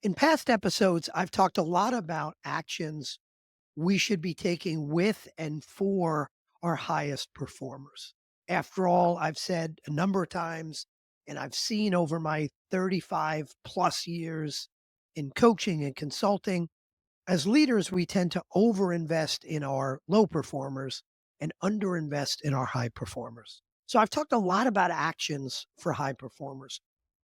In past episodes, I've talked a lot about actions we should be taking with and for our highest performers. After all, I've said a number of times, and I've seen over my 35 plus years in coaching and consulting, as leaders, we tend to overinvest in our low performers and underinvest in our high performers. So I've talked a lot about actions for high performers.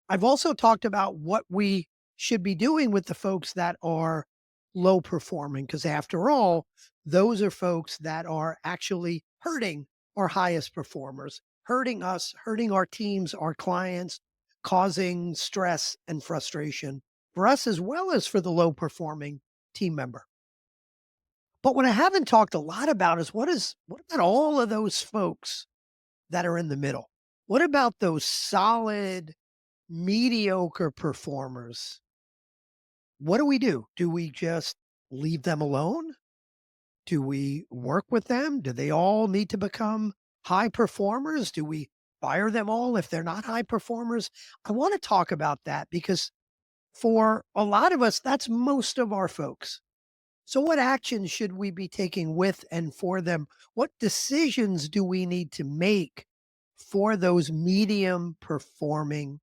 I've also talked about what we should be doing with the folks that are low performing, because after all, those are folks that are actually hurting our highest performers, hurting us, hurting our teams, our clients, causing stress and frustration for us as well as for the low performing team member. But what I haven't talked a lot about is what about all of those folks that are in the middle? What about those solid mediocre performers? What do we do? Do we just leave them alone? Do we work with them? Do they all need to become high performers? Do we fire them all if they're not high performers? I want to talk about that because for a lot of us, that's most of our folks. So, what actions should we be taking with and for them? What decisions do we need to make for those medium performing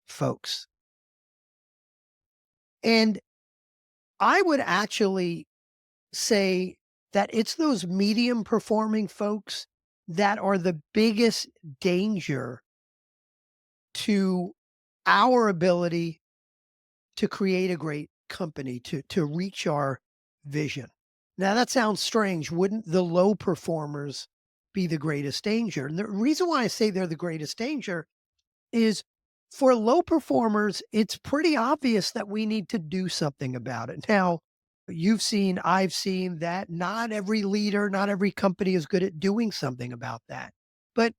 folks? And I would actually say that it's those medium performing folks that are the biggest danger to our ability to create a great company, to reach our vision. Now that sounds strange. Wouldn't the low performers be the greatest danger? And the reason why I say they're the greatest danger is for low performers, it's pretty obvious that we need to do something about it. Now, I've seen that not every leader, not every company is good at doing something about that. But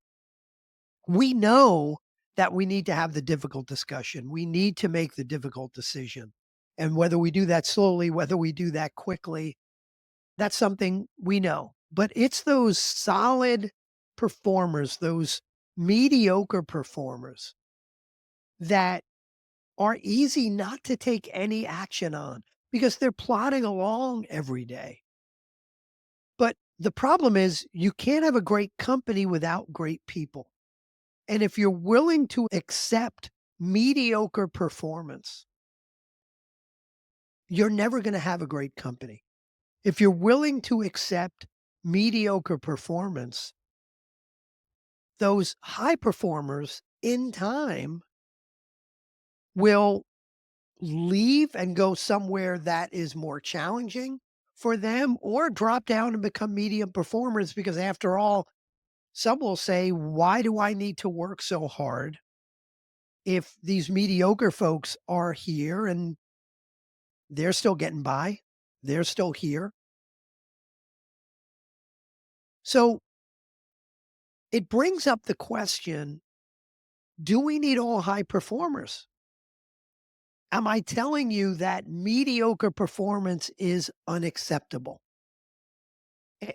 we know that we need to have the difficult discussion. We need to make the difficult decision. And whether we do that slowly, whether we do that quickly, that's something we know. But it's those solid performers, those mediocre performers that are easy not to take any action on because they're plodding along every day. But the problem is you can't have a great company without great people. And if you're willing to accept mediocre performance, you're never going to have a great company. If you're willing to accept mediocre performance, those high performers in time will leave and go somewhere that is more challenging for them or drop down and become medium performers because after all, some will say, why do I need to work so hard if these mediocre folks are here and they're still getting by? They're still here. So it brings up the question, do we need all high performers? Am I telling you that mediocre performance is unacceptable?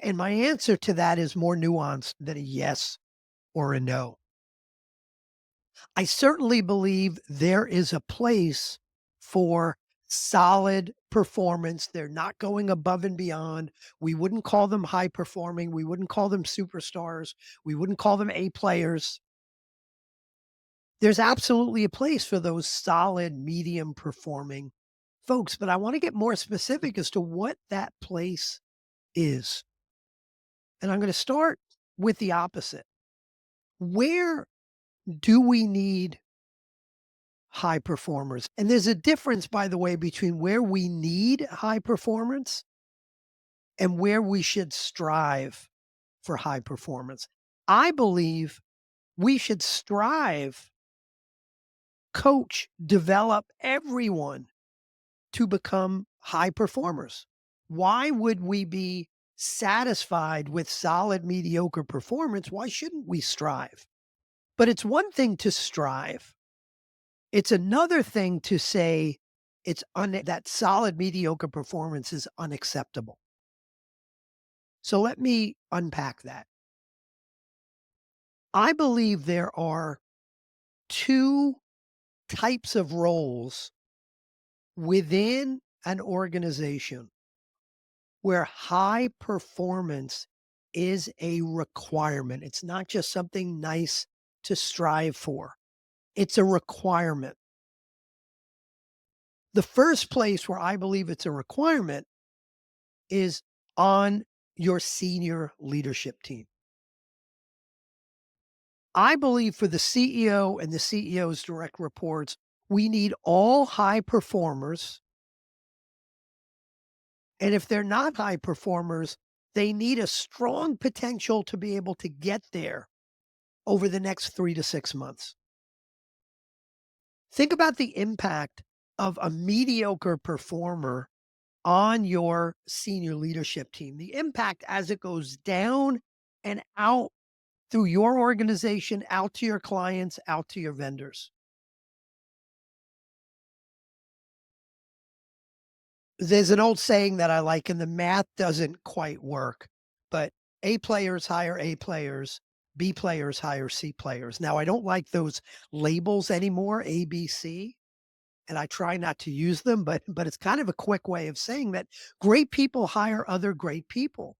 And my answer to that is more nuanced than a yes or a no. I certainly believe there is a place for solid performance. They're not going above and beyond. We wouldn't call them high performing. We wouldn't call them superstars. We wouldn't call them A players. There's absolutely a place for those solid, medium performing folks. But I want to get more specific as to what that place is. And I'm going to start with the opposite. Where do we need high performers? And there's a difference, by the way, between where we need high performance and where we should strive for high performance. I believe we should strive, coach, develop everyone to become high performers. Why would we be satisfied with solid, mediocre performance? Why shouldn't we strive? But it's one thing to strive. It's another thing to say that solid mediocre performance is unacceptable. So let me unpack that. I believe there are two types of roles within an organization where high performance is a requirement. It's not just something nice to strive for, it's a requirement. The first place where I believe it's a requirement is on your senior leadership team. I believe for the CEO and the CEO's direct reports, we need all high performers. And if they're not high performers, they need a strong potential to be able to get there over the next 3 to 6 months. Think about the impact of a mediocre performer on your senior leadership team, the impact as it goes down and out through your organization, out to your clients, out to your vendors. There's an old saying that I like, and the math doesn't quite work, but A players hire A players, B players hire C players. Now, I don't like those labels anymore, A, B, C, and I try not to use them, but it's kind of a quick way of saying that great people hire other great people.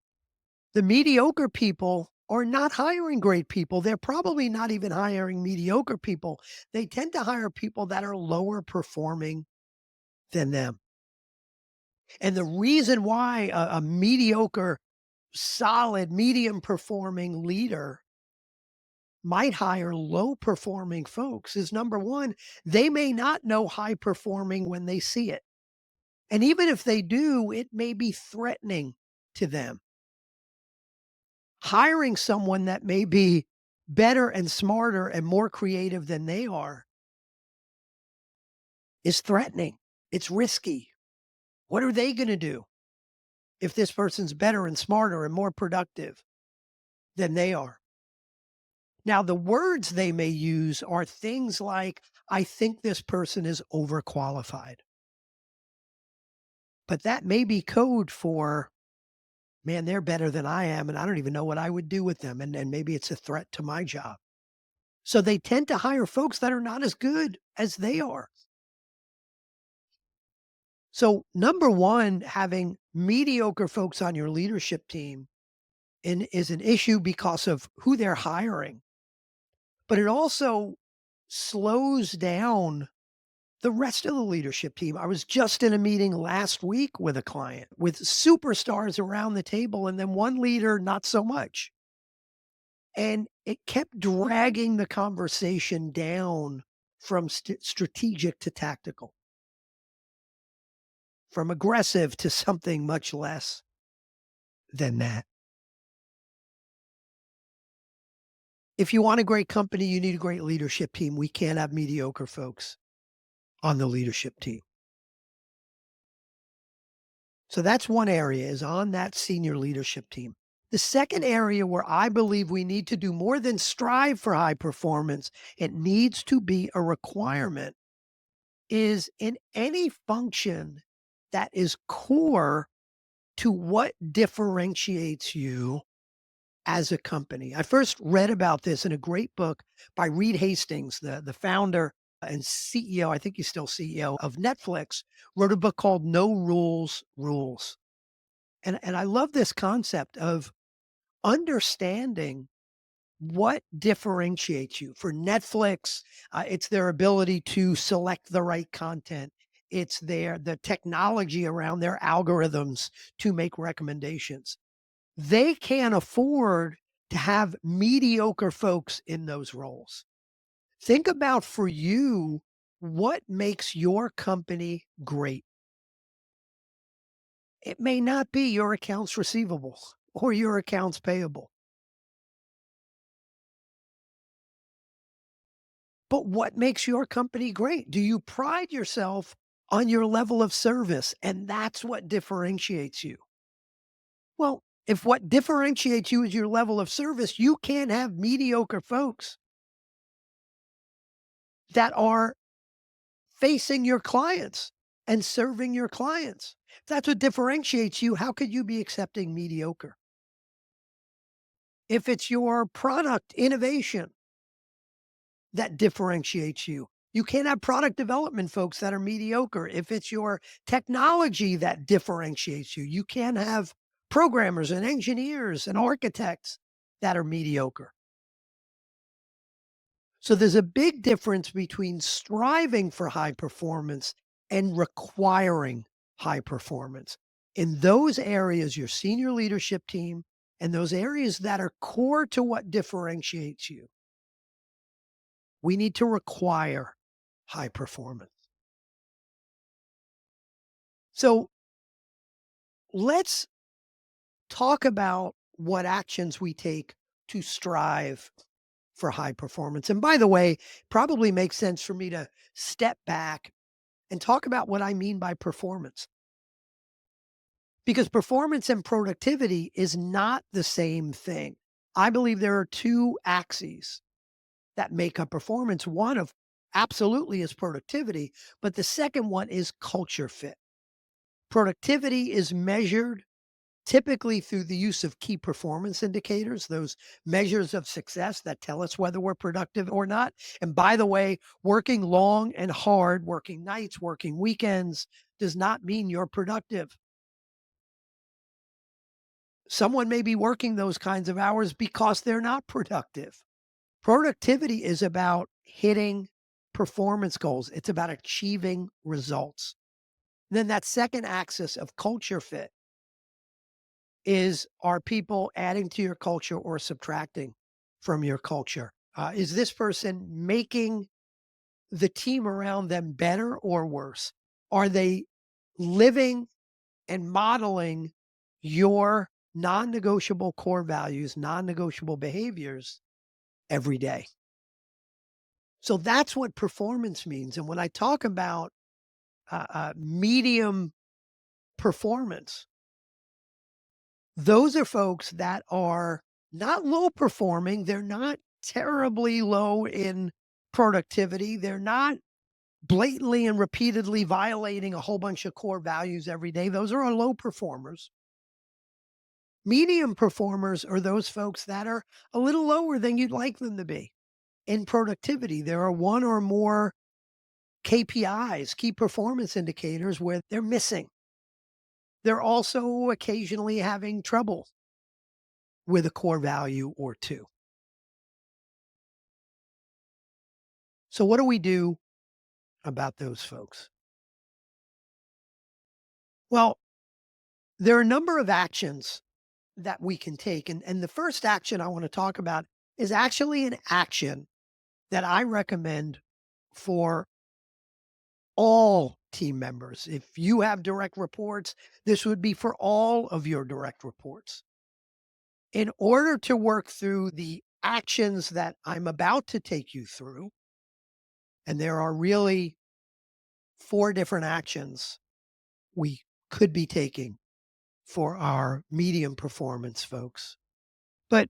The mediocre people are not hiring great people. They're probably not even hiring mediocre people. They tend to hire people that are lower performing than them. And the reason why a mediocre, solid, medium performing leader might hire low performing folks is number one, they may not know high performing when they see it. And even if they do, it may be threatening to them. Hiring someone that may be better and smarter and more creative than they are is threatening. It's risky. What are they going to do if this person's better and smarter and more productive than they are? Now, the words they may use are things like, I think this person is overqualified. But that may be code for, man, they're better than I am, and I don't even know what I would do with them. And maybe it's a threat to my job. So they tend to hire folks that are not as good as they are. So, number one, having mediocre folks on your leadership team is an issue because of who they're hiring, but it also slows down the rest of the leadership team. I was just in a meeting last week with a client with superstars around the table, and then one leader, not so much. And it kept dragging the conversation down from strategic to tactical, from aggressive to something much less than that. If you want a great company, you need a great leadership team. We can't have mediocre folks on the leadership team. So that's one area, is on that senior leadership team. The second area where I believe we need to do more than strive for high performance, it needs to be a requirement, is in any function that is core to what differentiates you as a company. I first read about this in a great book by Reed Hastings, the founder and CEO, I think he's still CEO of Netflix, wrote a book called No Rules, Rules. And I love this concept of understanding what differentiates you. For Netflix, it's their ability to select the right content. It's the technology around their algorithms to make recommendations. They can't afford to have mediocre folks in those roles. Think about, for you, what makes your company great. It may not be your accounts receivable or your accounts payable, but what makes your company great? Do you pride yourself on your level of service? And that's what differentiates you. Well, if what differentiates you is your level of service, you can't have mediocre folks that are facing your clients and serving your clients. If that's what differentiates you, how could you be accepting mediocre? If it's your product innovation that differentiates you, You can't have product development folks that are mediocre. If it's your technology that differentiates you, you can't have programmers and engineers and architects that are mediocre. So there's a big difference between striving for high performance and requiring high performance. In those areas, your senior leadership team and those areas that are core to what differentiates you, we need to require high performance. So let's talk about what actions we take to strive for high performance. And by the way, probably makes sense for me to step back and talk about what I mean by performance. Because performance and productivity is not the same thing. I believe there are two axes that make up performance. One of absolutely is productivity, but the second one is culture fit. Productivity is measured typically through the use of key performance indicators, those measures of success that tell us whether we're productive or not. And by the way, working long and hard, working nights, working weekends does not mean you're productive. Someone may be working those kinds of hours because they're not productive. Productivity is about hitting performance goals. It's about achieving results. Then that second axis of culture fit is, are people adding to your culture or subtracting from your culture? Is this person making the team around them better or worse? Are they living and modeling your non-negotiable core values, non-negotiable behaviors every day? So that's what performance means. And when I talk about medium performance, those are folks that are not low performing. They're not terribly low in productivity. They're not blatantly and repeatedly violating a whole bunch of core values every day. Those are our low performers. Medium performers are those folks that are a little lower than you'd like them to be in productivity. There are one or more KPIs, key performance indicators, where they're missing. They're also occasionally having trouble with a core value or two. So, what do we do about those folks? Well, there are a number of actions that we can take. And the first action I want to talk about is actually an action that I recommend for all team members. If you have direct reports, this would be for all of your direct reports. In order to work through the actions that I'm about to take you through, and there are really four different actions we could be taking for our medium performance folks. But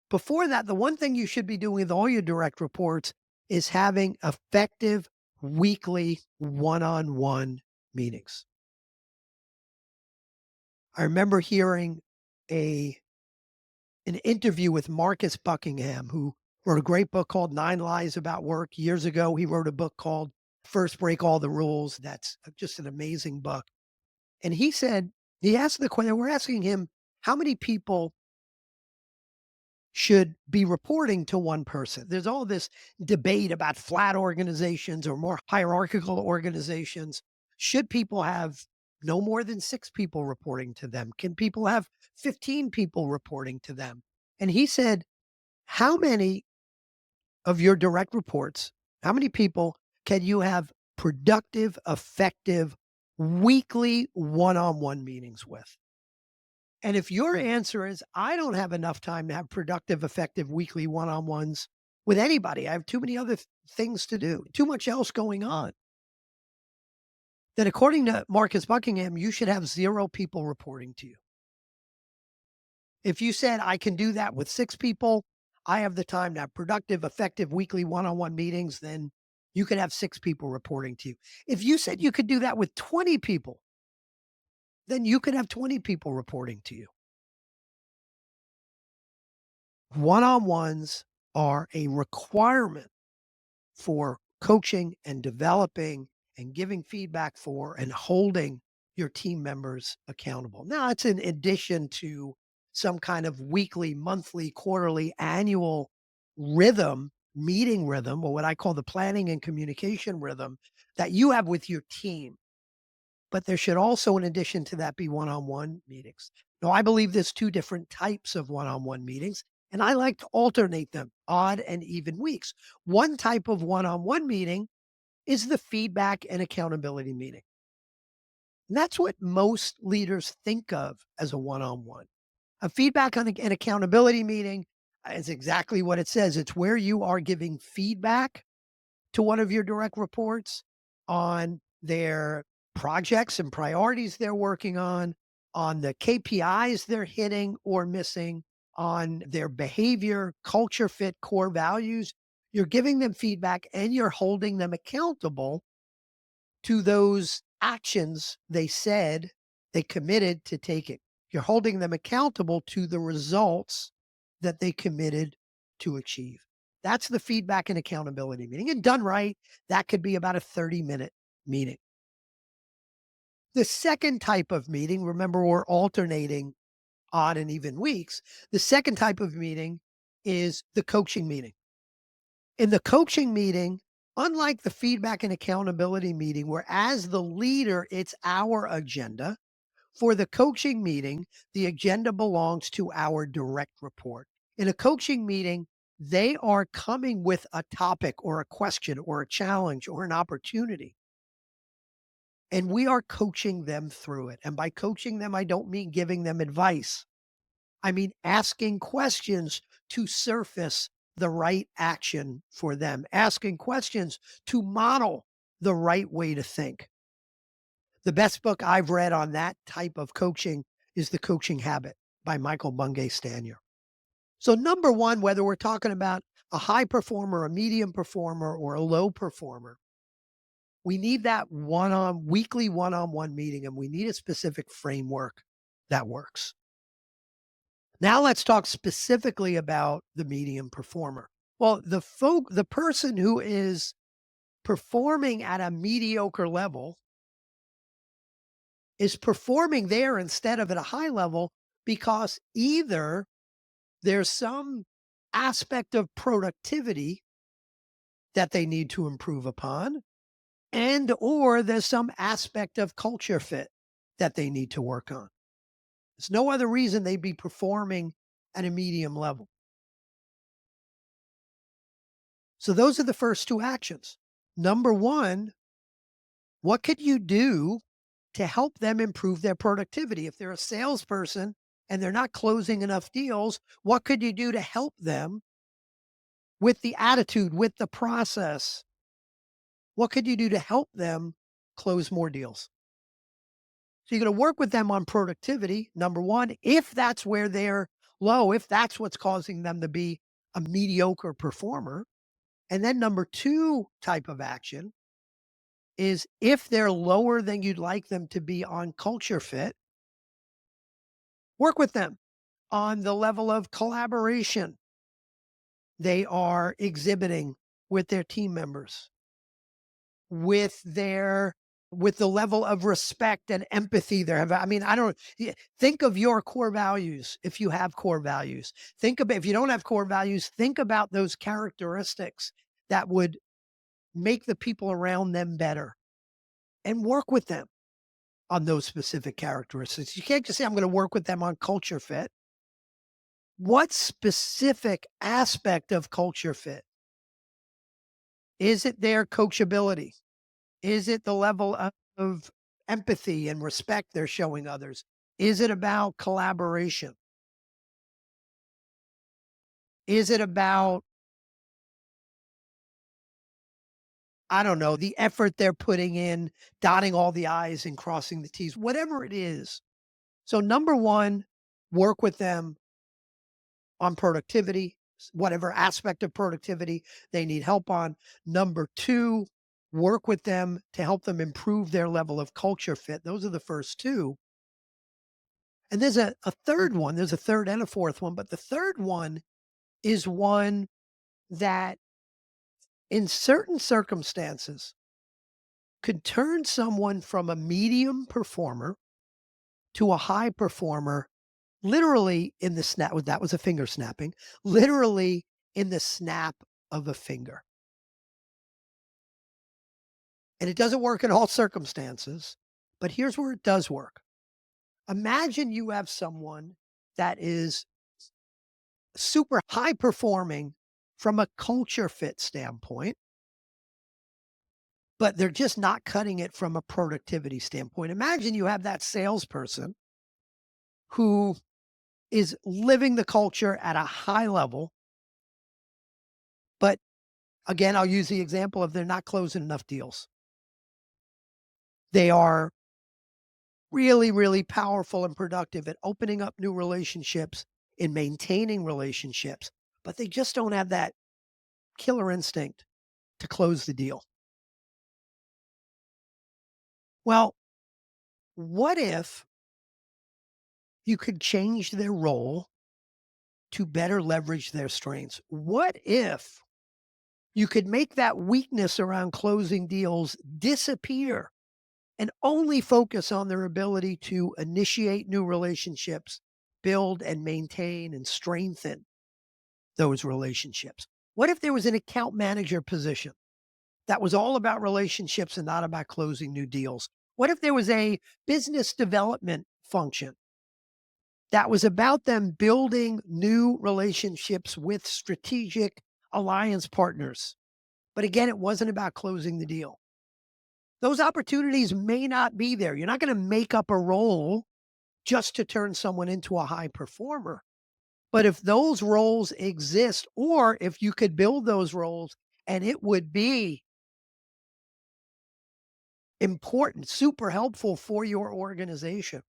before that, the one thing you should be doing with all your direct reports is having effective weekly one-on-one meetings. I remember hearing a an interview with Marcus Buckingham, who wrote a great book called Nine Lies About Work. Years ago, he wrote a book called First Break All the Rules. That's just an amazing book. And he said, he asked the question, we're asking him, how many people should be reporting to one person? There's all this debate about flat organizations or more hierarchical organizations. Should people have no more than six people reporting to them? Can people have 15 people reporting to them? And he said, how many of your direct reports, how many people can you have productive, effective, weekly one-on-one meetings with? And if your answer is, I don't have enough time to have productive, effective weekly one-on-ones with anybody, I have too many other things to do, too much else going on, then according to Marcus Buckingham, you should have zero people reporting to you. If you said, I can do that with six people, I have the time to have productive, effective weekly one-on-one meetings, then you could have six people reporting to you. If you said you could do that with 20 people, then you could have 20 people reporting to you. One-on-ones are a requirement for coaching and developing and giving feedback for and holding your team members accountable. Now, it's in addition to some kind of weekly, monthly, quarterly, annual rhythm, meeting rhythm, or what I call the planning and communication rhythm that you have with your team. But there should also, in addition to that, be one on one meetings. Now, I believe there's two different types of one on one meetings, and I like to alternate them odd and even weeks. One type of one on one meeting is the feedback and accountability meeting. And that's what most leaders think of as a one on one. A feedback and accountability meeting is exactly what it says. It's where you are giving feedback to one of your direct reports on their projects and priorities they're working on the KPIs they're hitting or missing, on their behavior, culture fit, core values. You're giving them feedback and you're holding them accountable to those actions they said they committed to taking. You're holding them accountable to the results that they committed to achieve. That's the feedback and accountability meeting. And done right, that could be about a 30-minute meeting. The second type of meeting, remember, we're alternating odd and even weeks. The second type of meeting is the coaching meeting. In the coaching meeting, unlike the feedback and accountability meeting, where as the leader, it's our agenda, for the coaching meeting, the agenda belongs to our direct report. In a coaching meeting, they are coming with a topic or a question or a challenge or an opportunity. And we are coaching them through it. And by coaching them, I don't mean giving them advice. I mean asking questions to surface the right action for them, asking questions to model the right way to think. The best book I've read on that type of coaching is The Coaching Habit by Michael Bungay Stanier. So, number one, whether we're talking about a high performer, a medium performer, or a low performer, we need that weekly one on one meeting and we need a specific framework that works. Now let's talk specifically about the medium performer. Well, the person who is performing at a mediocre level is performing there instead of at a high level because either there's some aspect of productivity that they need to improve upon, and or there's some aspect of culture fit that they need to work on. There's no other reason they'd be performing at a medium level. So those are the first two actions. Number one, what could you do to help them improve their productivity? If they're a salesperson and they're not closing enough deals, what could you do to help them with the attitude, with the process? What could you do to help them close more deals? So you're going to work with them on productivity, number one, if that's where they're low, if that's what's causing them to be a mediocre performer. And then number two type of action is if they're lower than you'd like them to be on culture fit, work with them on the level of collaboration they are exhibiting with their team members, with their with the level of respect and empathy they're having. I mean, I don't think of your core values if you have core values. Think about if you don't have core values, think about those characteristics that would make the people around them better and work with them on those specific characteristics. You can't just say, I'm going to work with them on culture fit. What specific aspect of culture fit? Is it their coachability? Is it the level of empathy and respect they're showing others? Is it about collaboration? Is it about, I don't know, the effort they're putting in, dotting all the I's and crossing the T's, whatever it is. So, number one, work with them on productivity, whatever aspect of productivity they need help on. Number two, work with them to help them improve their level of culture fit. Those are the first two. And there's a third one. There's a third and a fourth one, but the third one is one that in certain circumstances, could turn someone from a medium performer to a high performer literally in the snap. That was a finger snapping, literally in the snap of a finger. And it doesn't work in all circumstances, but here's where it does work. Imagine you have someone that is super high performing from a culture fit standpoint, but they're just not cutting it from a productivity standpoint. Imagine you have that salesperson who is living the culture at a high level, but again, I'll use the example of they're not closing enough deals. They are really, really powerful and productive at opening up new relationships, in maintaining relationships, but they just don't have that killer instinct to close the deal. Well, what if you could change their role to better leverage their strengths? What if you could make that weakness around closing deals disappear and only focus on their ability to initiate new relationships, build and maintain and strengthen those relationships? What if there was an account manager position that was all about relationships and not about closing new deals? What if there was a business development function that was about them building new relationships with strategic alliance partners? But again, it wasn't about closing the deal. Those opportunities may not be there. You're not going to make up a role just to turn someone into a high performer. But if those roles exist, or if you could build those roles and it would be important, super helpful for your organization,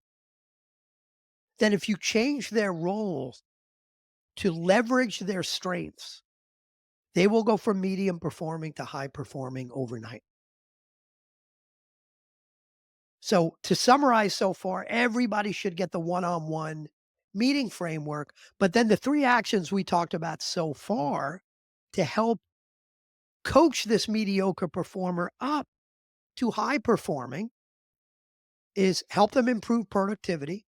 then if you change their roles to leverage their strengths, they will go from medium performing to high performing overnight. So to summarize so far, everybody should get the one-on-one meeting framework, but then the 3 actions we talked about so far to help coach this mediocre performer up to high performing is help them improve productivity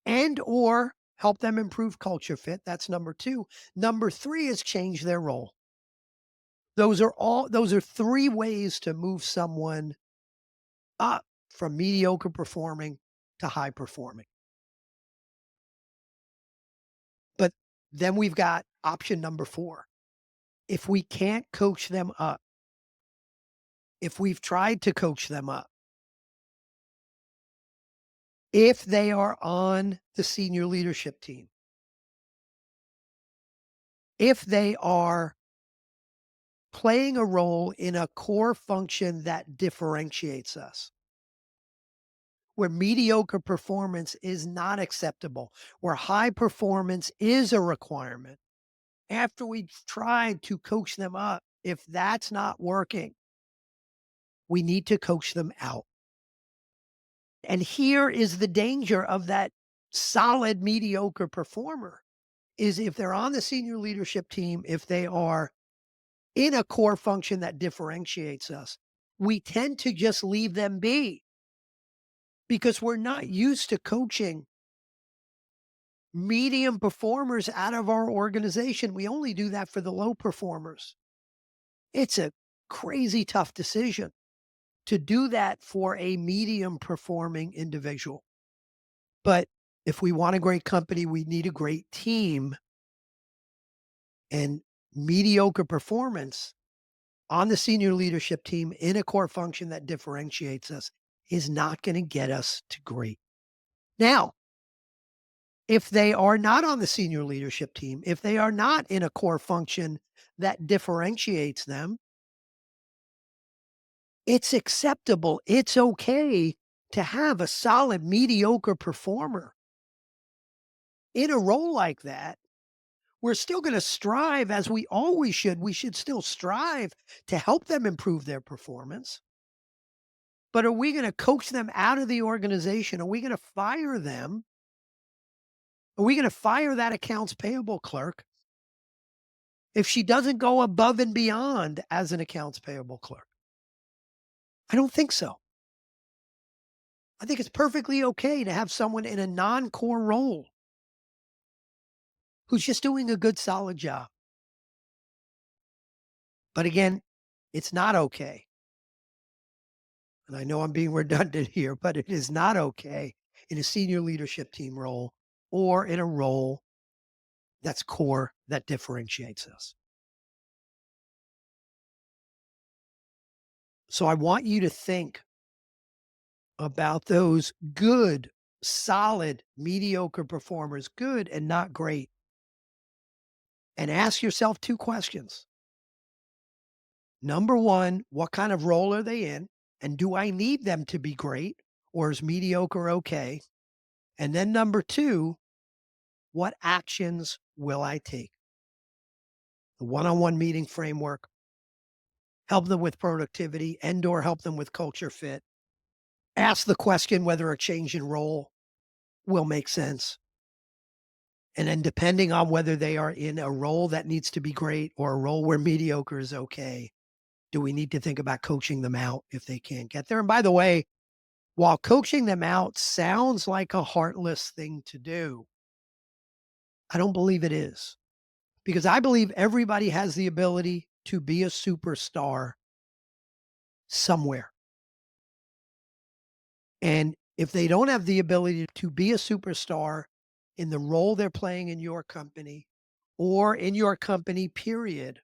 and or help them improve culture fit. That's number 2. Number 3 is change their role. Those are 3 ways to move someone up from mediocre performing to high performing. But then we've got option number 4. If we can't coach them up, if we've tried to coach them up, if they are on the senior leadership team, if they are playing a role in a core function that differentiates us, where mediocre performance is not acceptable, where high performance is a requirement, after we've tried to coach them up, if that's not working, we need to coach them out. And here is the danger of that solid mediocre performer is if they're on the senior leadership team, if they are in a core function that differentiates us, we tend to just leave them be because we're not used to coaching medium performers out of our organization. We only do that for the low performers. It's a crazy tough decision to do that for a medium performing individual. But if we want a great company, we need a great team, and mediocre performance on the senior leadership team in a core function that differentiates us is not going to get us to great. Now, if they are not on the senior leadership team, if they are not in a core function that differentiates them, it's acceptable. It's okay to have a solid mediocre performer in a role like that. We're still going to strive as we always should. We should still strive to help them improve their performance. But are we going to coach them out of the organization? Are we going to fire them? Are we going to fire that accounts payable clerk if she doesn't go above and beyond as an accounts payable clerk? I don't think so. I think it's perfectly okay to have someone in a non-core role who's just doing a good solid job. But again, it's not okay, and I know I'm being redundant here, but it is not okay in a senior leadership team role or in a role that's core that differentiates us. So I want you to think about those good, solid, mediocre performers, good and not great, and ask yourself 2 questions. Number 1, what kind of role are they in? And do I need them to be great, or is mediocre okay? And then number 2, what actions will I take? The one-on-one meeting framework, help them with productivity and or help them with culture fit. Ask the question whether a change in role will make sense. And then depending on whether they are in a role that needs to be great or a role where mediocre is okay, do we need to think about coaching them out if they can't get there? And by the way, while coaching them out sounds like a heartless thing to do, I don't believe it is, because I believe everybody has the ability to be a superstar somewhere. And if they don't have the ability to be a superstar in the role they're playing in your company or in your company, period,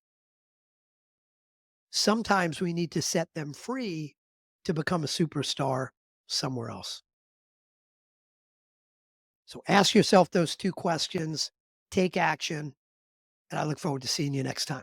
sometimes we need to set them free to become a superstar somewhere else. So ask yourself those 2 questions, take action, and I look forward to seeing you next time.